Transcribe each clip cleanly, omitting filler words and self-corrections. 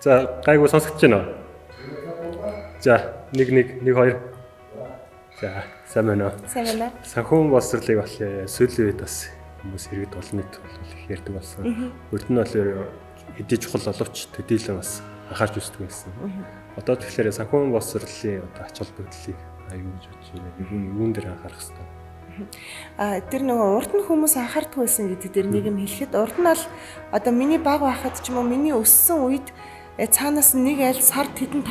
За гайгүй сонсогдож байна уу? За 1 2. За сайн байна уу? Сайн байна. Санхүүгийн боловсролыг бол сүүлийн үед бас хүмүүс иргэд олон нийт бол их ярьдаг болсон. Өрд нь бол хэдий чухал боловч төдийлөн бас анхаарч үздэг байсан. Одоо тэгэхээр санхүүгийн боловсролын одоо ач холбогдлыг аюул гэж бодож байна. Юун дээр анхаарах хэрэгтэй? Тэр нөгөө урд нь хүмүүс анхаардаг байсан гэдэг дээр нийгэм хэлэхэд урд нь бол одоо миний баг байхад ч юм уу миний өссөн үед цаанаас нэг аль сард тэдэн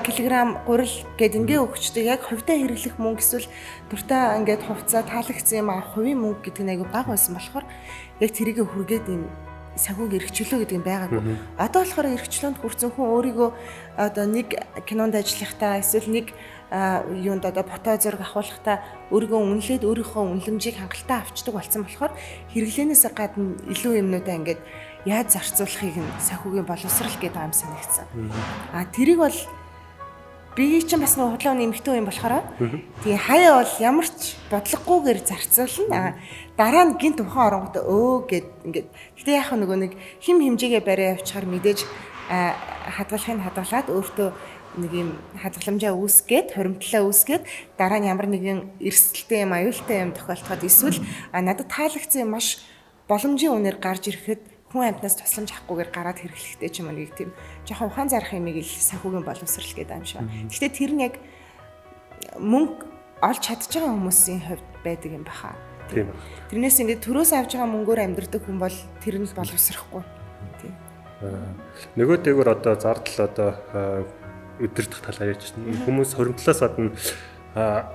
килограмм гурил гэд ингээ өгчдөг. Яг хувьдаа хэрэглэх мөнгө эсвэл дуртай ингээд хувцас таалагдсан юм хувийн мөнгө гэдэг нь айгүй бага байсан болохоор яг тэрийг хүргээд юм санхүүг эрхчлөө гэдэг юм байгаад. Одоо болохоор эрхчлөөнд хүрсэн хүн өөрийгөө одоо нэг кинонд ажиллахдаа эсвэл нэг юунд одоо фото зураг авахлахдаа өөрийгөө үнэлээд өөрийнхөө үнэлэмжийг хангалттай авчдаг болсон болохоор хэрэглэнээс гадна илүү юмнуудаа ингээд яаж зарцуулахыг нь санхүүгийн боловсрал гэдэг юм санагдсан. Тэрийг бол би чинь бас нэг худлаа нэмэгтэй юм болохоор тий хаяа бол ямар ч бодлогогүйгээр зарцуулна. Дараа нь гинт ухаан оронготой гэд ингээд. Гэтэ яг нөгөө нэг хим хэмжээгээ барай авчихаар мэдээж хадгалахыг хадгалаад өөртөө нэг юм хадгаламжаа үүсгээд хоримтлаа үүсгээд дараа нь ямар нэгэн эрсдэлтэй юм аюултай юм тохиолдоход эсвэл надад таалагдсан юм маш боломжийн үнээр гарч ирэхэд хүн амьтнаас тусламж авахгүйгээр гараад хэрэглэхтэй ч юм уу нэг тийм жоохон ухаан зарах юмыг л санхүүгийн боловсрал гэдэг юм шиг. Гэхдээ тэр нь яг мөнгө олж чадж байгаа хүмүүсийн хувьд байдаг юм баха. Тийм. Тэрнээс ингээд төрөөс авж байгаа мөнгөөр амьдрдаг хүн бол тэр нь боловсрахгүй. Тийм. Нөгөө дээгүүр одоо зардал одоо өдөртөх талаар ярьж байна. Хүмүүс хоримтлаас гадна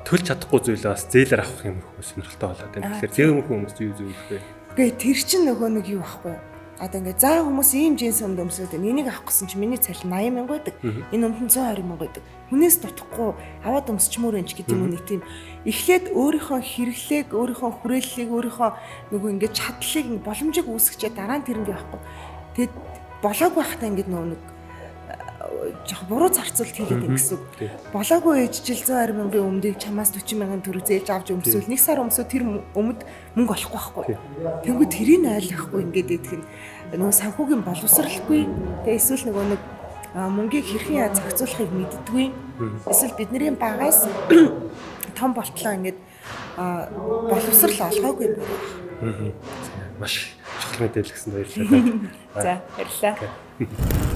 төлж чадахгүй зүйлээ бас зээлээр авах юм сонирхолтой болоод байна. Тэгэхээр зээл хүмүүс юу зүйл вэ? Гэхдээ тэр чинь нөгөө нэг юу байхгүй. Одоо ингээд заа хүмүүс ийм джинс өмд өмсөд энийг авах гэсэн чинь миний цалин 80,000 байдаг. Энэ өмд нь 120,000 байдаг. Хүнээс дутхгүй аваад өмсчмөр энэ ч гэдэг юм нэг тийм эхлээд өөрийнхөө хэрэглээг, өөрийнхөө хүрээллийг, өөрийнхөө нөгөө ингээд чадлыг боломжийг үүсгэчээ дараа нь тэрэнд явахгүй. Тэгэд болоог байхдаа ингээд нөгөө нэг жоох буруу зарцуулт хийгээд юм гэсэн. Болоогүй ээжжил 120,000 өмдийг чамаас 40,000 төгрөг зээлж авч өмсвөл нэг сар өмсөв тэр өмд мөнгө олохгүй байхгүй. Тэнгүү тэрийг ойлгохгүй ингээд идэх нь нөгөө санхүүгийн боловсралгүй. Тэгээ эсвэл нөгөө нэг мөнгийг хэрхэн зохицуулахыг мэддэггүй. Эсвэл бидний багаас том болтлоо ингээд боловсрал олгоогүй байна. Маш чухал мэдээлэл гэсэн баярлалаа. За баярлалаа.